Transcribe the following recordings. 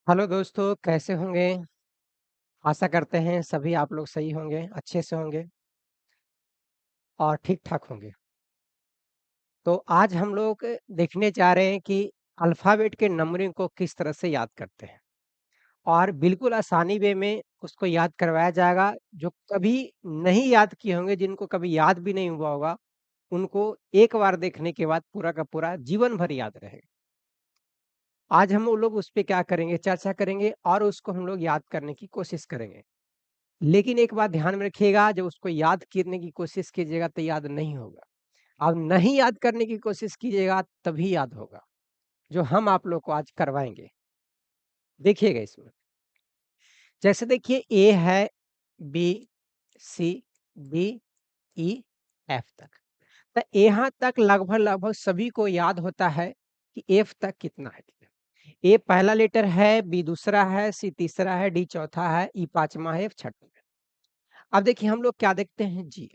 Hello दोस्तों, कैसे होंगे? आशा करते हैं सभी आप लोग सही होंगे, अच्छे से होंगे और ठीक-ठाक होंगे। तो आज हम लोग देखने जा रहे हैं कि अल्फ़ाबेट के नंबरिंग को किस तरह से याद करते हैं और बिल्कुल आसानी वे में उसको याद करवाया जाएगा, जो कभी नहीं याद किए होंगे, जिनको कभी याद भी नहीं हुआ होगा, उनको एक बार देखने के बाद पूरा का पूरा जीवन भर याद रहेगा। आज हम वो लोग उस पे क्या करेंगे, चर्चा करेंगे और उसको हम लोग याद करने की कोशिश करेंगे। लेकिन एक बात ध्यान में रखिएगा, जब उसको याद करने की कोशिश कीजिएगा तो याद नहीं होगा। अब नहीं याद करने की कोशिश कीजिएगा तभी याद होगा, जो हम आप लोग को आज करवाएँगे। देखिएगा इसमें, जैसे देखिए ए है, बी, सी, डी, ई, एफ तक। तो यहाँ तक लगभग-लगभग सभी को याद होता है कि एफ तक कितना है। ए पहला लेटर है, बी दूसरा है, सी तीसरा है, डी चौथा है, ई पाँचवाँ है, एफ छठवां है। अब देखिए हम लोग क्या देखते हैं जी।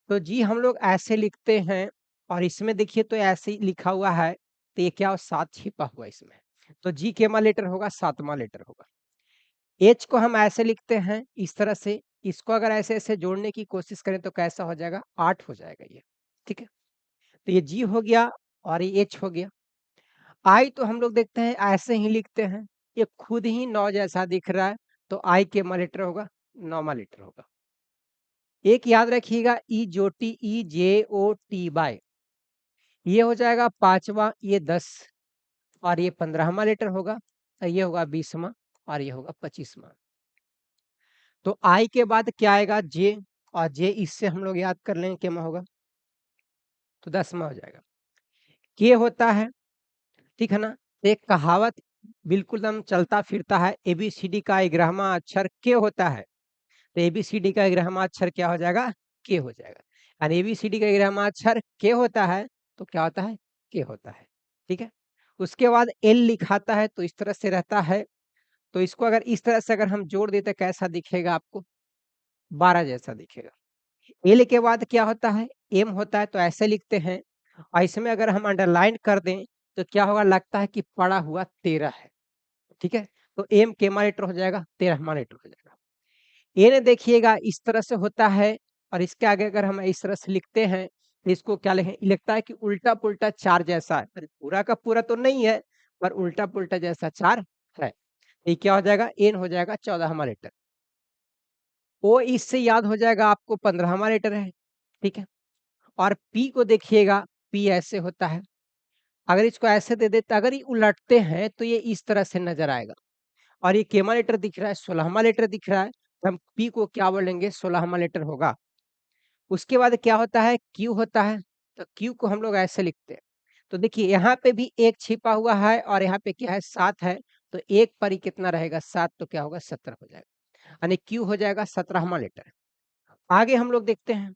तो जी हम लोग ऐसे लिखते हैं और इसमें देखिए तो ऐसे ही लिखा हुआ है, तो ये क्या 7 छिपा हुआ है इसमें। तो जी केमा लेटर होगा 7वां लेटर होगा। एच को हम ऐसे लिखते हैं इस तरह से, इसको अगर ऐसे-ऐसे जोड़ने की कोशिश करें तो कैसा हो जाएगा 8 हो जाएगा ये, ठीक है? तो ये जी हो गया और ये एच हो गया। आई तो हम लोग देखते हैं ऐसे ही लिखते हैं, ये खुद ही 9 जैसा दिख रहा है, तो आई केमा लेटर होगा 9वां लेटर होगा। एक याद रखिएगा ई-जो-टी, ई-जे-ओ-टी-वाई ये हो जाएगा 5वां, ये 10 और ये 15वां लेटर होगा, ये होगा 20वां और ये होगा 25वां। तो आई के बाद क्या आएगा जे और जे इससे हम लोग याद कर लेंगे क्या होगा, तो 10वां हो जाएगा। के होता है, ठीक है ना? एक कहावत बिल्कुल एकदम चलता-फिरता है, एबीसीडी का 11वां अक्षर के होता है, तो एबीसीडी का 11वां अक्षर क्या हो जाएगा? के हो जाएगा। और एबीसीडी का 11वां अक्षर के होता है, तो क्या होता है? के होता है, ठीक है? उसके बाद एल लिखाता है तो इस तरह से रहता है, तो इसको अगर इस तरह से अगर हम जोड़ दें तो कैसा दिखेगा आपको? 12 जैसा दिखेगा। एल के बाद क्या होता है? एम होता है तो ऐसे लिखते हैं और इसमें अगर हम अंडरलाइन कर दें, तो क्या होगा? लगता है कि पड़ा हुआ 13 है, ठीक है? तो एम केमा लेटर हो जाएगा, 13वां लेटर हो जाएगा। एन देखिएगा इस तरह से होता है और इसके आगे अगर हम इस तरह से लिखते हैं, तो इसको क्या लिखें? लगता है कि उल्टा-पुल्टा 4 जैसा है, पर पूरा का पूरा तो नहीं है, पर उल्टा-पुल्टा जैसा 4 है। ये क्या हो जाएगा? एन हो जाएगा 14वां लेटर। ओ इससे याद हो जाएगा आपको 15वां लेटर है, ठीक है? और पी को देखिएगा, पी ऐसे होता है। अगर इसको ऐसे दे दें, तो अगर ये उलटते हैं, तो ये इस तरह से नज़र आएगा और ये केमा लेटर दिख रहा है, 16वां लेटर दिख रहा है, तो हम पी को क्या बोलेंगे? 16वां लेटर होगा। उसके बाद क्या होता है? क्यू होता है, तो क्यू को हम लोग ऐसे लिखते हैं। तो देखिए यहाँ पे भी 1 छिपा हुआ है और यहाँ पे क्या है 7 है, तो 1 पर ही कितना रहेगा 7 तो क्या होगा 17 हो जाएगा। यानी क्यू हो जाएगा 17वां लेटर। आगे हम लोग देखते हैं,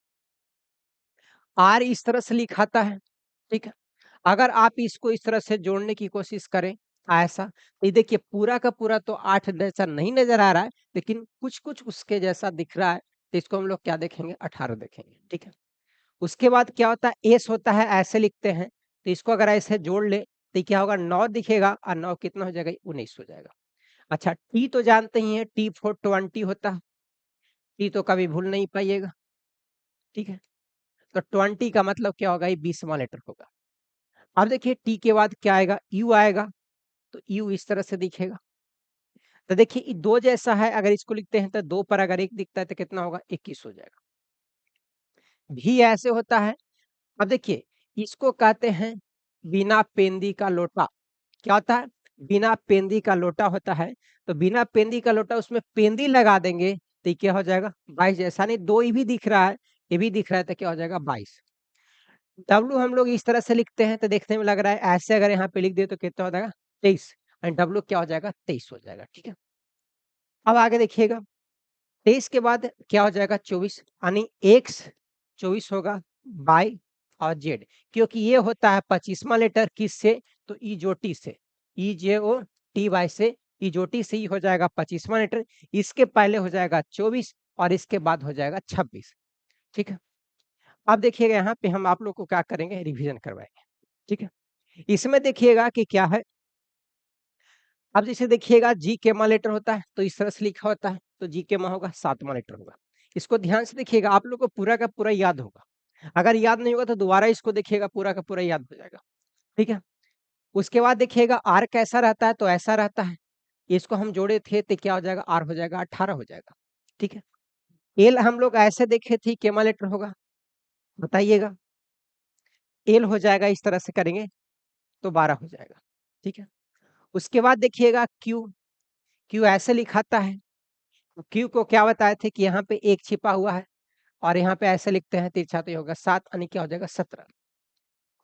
आर इस तरह से लिखाता है, ठीक है? अगर आप इसको इस तरह से जोड़ने की कोशिश करें, ऐसा, तो ये देखिए पूरा का पूरा तो 8 जैसा नहीं नज़र आ रहा है, लेकिन कुछ-कुछ उसके जैसा दिख रहा है, तो इसको हम लोग क्या देखेंगे 18 देखेंगे, ठीक है? उसके बाद क्या होता है एस होता है ऐसे लिखते हैं, तो इसको अगर ऐसे जोड़ लें, तो क्या होगा 9 दिखेगा और 9 कितना हो जाएगा 19 हो जाएगा। अच्छा टी तो जानते ही हैं टी फॉर 20 होता है, टी तो कभी भूल नहीं पाइएगा, ठीक है? तो 20 का मतलब क्या होगा ये 20वां लेटर होगा। अब देखिए टी के बाद क्या आएगा यू आएगा, तो यू इस तरह से दिखेगा। तो देखिए ये 2 जैसा है अगर इसको लिखते हैं तो 2 पर अगर 1 दिखता है तो कितना होगा 21 हो जाएगा। भी ऐसे होता है, अब देखिए इसको कहते हैं बिना पेंदी का लोटा। क्या होता है? बिना पेंदी का लोटा होता है, तो बिना पेंदी का लोटा उसमें पेंदी लगा देंगे, तो ये क्या हो जाएगा 22 जैसा नहीं 2 ये भी दिख रहा है, ये भी दिख रहा है तो क्या हो जाएगा 22। डब्लू हम लोग इस तरह से लिखते हैं तो देखने में लग रहा है ऐसे अगर यहाँ पे लिख दिए तो कितना हो जाएगा 23 एंड डब्लू क्या हो जाएगा 23 हो जाएगा, ठीक है? अब आगे देखिएगा 23 के बाद क्या हो जाएगा 24 यानी एक्स 24 होगा, वाई और जेड क्योंकि ये होता है 25वां लेटर किससे? तो ई-जो-टी से, ई-जे-ओ-टी-वाई से, ई-जो-टी से ही हो जाएगा 25वां लेटर, इसके पहले हो जाएगा 24 और इसके बाद हो जाएगा 26, ठीक है? अब देखिएगा यहाँ पे हम आप लोग को क्या करेंगे रिवीजन करवाएँगे, ठीक है? इसमें देखिएगा कि क्या है अब जैसे देखिएगा जी केमा लेटर होता है तो इस तरह से लिखा होता है, तो जी केमा होगा 7वां लेटर होगा। इसको ध्यान से देखिएगा, आप लोग को पूरा का पूरा याद होगा। अगर याद नहीं होगा तो दोबारा इसको देखिएगा, पूरा का पूरा याद हो जाएगा, ठीक है? उसके बाद देखिएगा आर कैसा रहता है, तो ऐसा रहता है। इसको हम जोड़े थे तो क्या हो जाएगा, आर हो जाएगा 18 हो जाएगा, ठीक है? एल हम लोग ऐसे देखे थे, केमा लेटर होगा, बताइएगा। एल हो जाएगा, इस तरह से करेंगे तो 12 हो जाएगा, ठीक है? उसके बाद देखिएगा क्यू, क्यू ऐसे लिखाता है। क्यू को क्या बताए थे कि यहाँ पे 1 छिपा हुआ है और यहाँ पे ऐसे लिखते हैं तिरछा, तो ये होगा 7 यानी क्या हो जाएगा 17।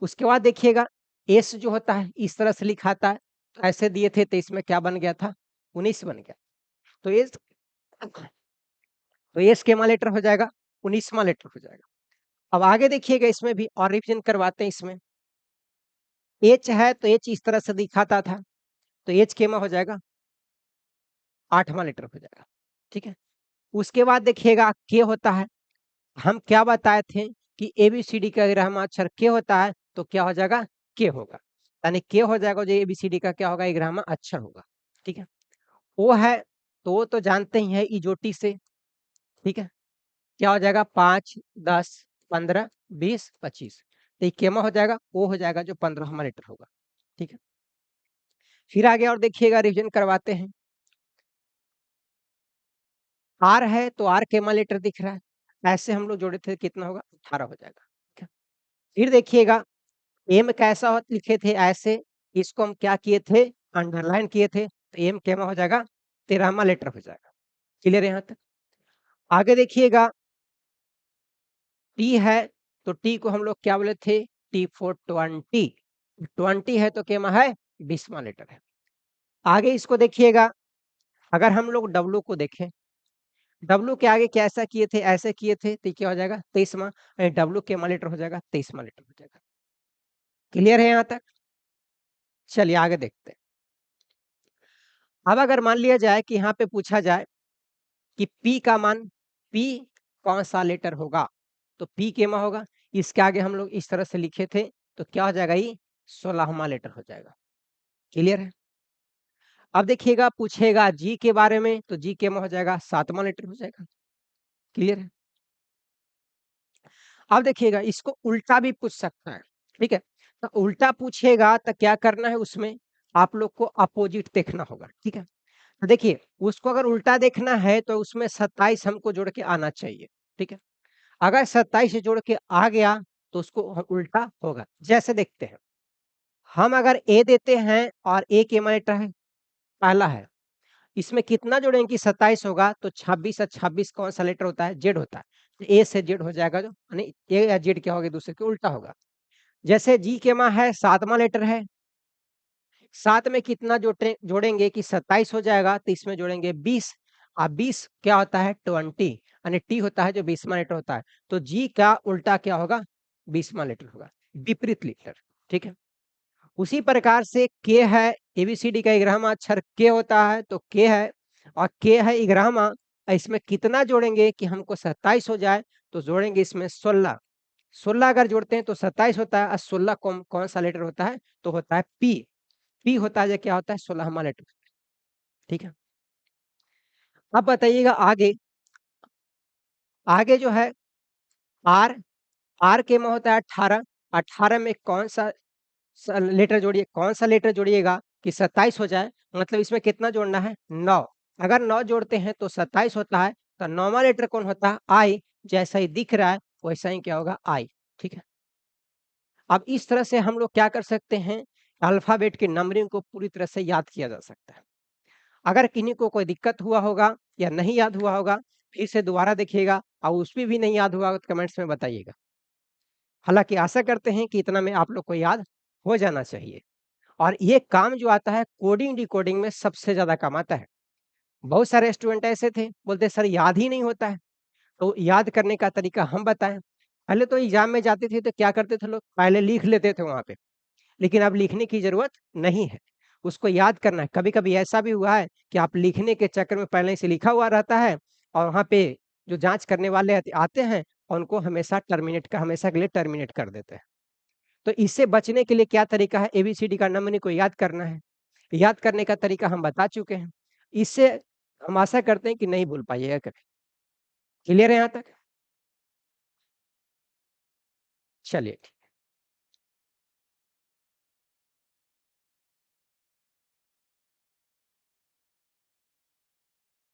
उसके बाद देखिएगा एस जो होता है इस तरह से लिखाता है, तो ऐसे दिए थे तो इसमें क्या बन गया था, 19 बन गया। तो एस केमा लेटर हो जाएगा, 19वां लेटर हो जाएगा। अब आगे देखिएगा इसमें भी और रिविजन करवाते हैं इसमें। एच है तो एच इस तरह से दिखाता था, तो एच केमा हो जाएगा, 8वां लेटर हो जाएगा, ठीक है? उसके बाद देखिएगा के होता है, हम क्या बताए थे कि एबीसीडी का अगर हम अक्षर के होता है तो क्या हो जाएगा, के होगा, यानी के हो जाएगा जो एबीसीडी का क्या होगा, ग्राम अक्षर होगा, ठीक है? ओ है तो वो तो जानते ही है इजोटी से, ठीक है? क्या हो जाएगा 5 10 15 20 25, तो ये केमा हो जाएगा, ओ हो जाएगा जो 15वां लेटर होगा, ठीक है? फिर आगे और देखिएगा रिविजन करवाते हैं। आर है तो आर केमा लेटर दिख रहा है, ऐसे हम लोग जोड़े थे कितना होगा, 18 हो जाएगा, ठीक है? फिर देखिएगा एम कैसा हो लिखे थे ऐसे, इसको हम क्या किए थे, अंडरलाइन किए थे, तो एम केमा हो जाएगा, 13वां लेटर हो जाएगा। क्लियर है यहाँ तक? आगे देखिएगा टी है, तो टी को हम लोग क्या बोले थे, टी फॉर 20, 20 है तो केमा है, 20वां लेटर है। आगे इसको देखिएगा, अगर हम लोग डब्लू को देखें, डब्लू के आगे कैसा किए थे, ऐसे किए थे, तो क्या हो जाएगा 23वां, डब्लू केमा लेटर हो जाएगा, 23वां लेटर हो जाएगा। क्लियर है यहाँ तक? चलिए आगे देखते हैं। अब अगर मान लिया जाए कि यहाँ पे पूछा जाए कि P का मान, P कौन सा लेटर होगा, तो P केमा होगा, इसके आगे हम लोग इस तरह से लिखे थे, तो क्या हो जाएगा, ये 16वां लेटर हो जाएगा। क्लियर है? अब देखिएगा पूछेगा G के बारे में, तो G केमा हो जाएगा, 7वां लेटर हो जाएगा। क्लियर है? अब देखिएगा इसको उल्टा भी पूछ सकता है, ठीक है? तो उल्टा पूछेगा तो क्या करना है, उसमें आप लोग को अपोजिट देखना होगा, ठीक है? देखिए उसको अगर उल्टा देखना है तो उसमें 27 हमको जोड़ के आना चाहिए, ठीक है? अगर 27 से जोड़ के आ गया तो उसको उल्टा होगा। जैसे देखते हैं, हम अगर ए देते हैं और ए के लेटर है, पहला है, इसमें कितना जोड़ेंगे कि 27 होगा, तो 26 और 26 कौन सा लेटर होता है, जेड होता है, तो ए से जेड हो जाएगा, जो यानी ए या जेड क्या होगा, दूसरे के उल्टा होगा। जैसे जी के है 7वां लेटर है, 7 में कितना जोड़ेंगे कि 27 हो जाएगा, तो इसमें जोड़ेंगे 20, और 20 क्या होता है 20, यानी टी होता है जो 20वां लेटर होता है, तो जी का उल्टा क्या होगा, 20वां लेटर होगा, विपरीत लेटर, ठीक है? उसी प्रकार से के है, एबीसीडी का इग्रामा अक्षर के होता है, तो के है, और के है इग्रामा, इसमें कितना जोड़ेंगे कि हमको 27 हो जाए, तो जोड़ेंगे इसमें 16, 16 अगर जोड़ते हैं तो 27 होता है, और 16 कौन सा लेटर होता है, तो होता है पी, पी होता है जो क्या होता है, 16वां लेटर, ठीक है? अब बताइएगा आगे, आगे जो है आर, आर के में होता है 18, 18 में कौन सा लेटर जोड़िए, कौन सा लेटर जोड़िएगा कि 27 हो जाए, मतलब इसमें कितना जोड़ना है, 9, अगर 9 जोड़ते हैं तो 27 होता है, तो 9वां लेटर कौन होता है, आई, जैसा ही दिख रहा है वैसा ही क्या होगा, आई, ठीक है? अब इस तरह से हम लोग क्या कर सकते हैं, अल्फाबेट की नंबरिंग को पूरी तरह से याद किया जा सकता है। अगर किन्हीं को कोई दिक्कत हुआ होगा या नहीं याद हुआ होगा, फिर से दोबारा देखिएगा, और उसमें भी नहीं याद हुआ होगा तो कमेंट्स में बताइएगा। हालांकि आशा करते हैं कि इतना में आप लोग को याद हो जाना चाहिए, और ये काम जो आता है कोडिंग डिकोडिंग में सबसे ज्यादा काम आता है। बहुत सारे स्टूडेंट ऐसे थे, बोलते सर याद ही नहीं होता है, तो याद करने का तरीका हम बताएं। पहले तो एग्जाम में जाते थे तो क्या करते थे लोग, पहले लिख लेते थे वहां पे, लेकिन अब लिखने की ज़रूरत नहीं है, उसको याद करना है। कभी-कभी ऐसा भी हुआ है कि आप लिखने के चक्कर में पहले से लिखा हुआ रहता है, और वहाँ पे जो जाँच करने वाले आते हैं और उनको हमेशा के लिए टर्मिनेट कर देते हैं। तो इससे बचने के लिए क्या तरीका है, एबीसीडी का नंबरिंग को याद करना है। याद करने का तरीका हम बता चुके हैं। इससे हम आशा करते हैं कि नहीं भूल पाइएगा कभी। क्लियर है यहाँ तक? चलिए।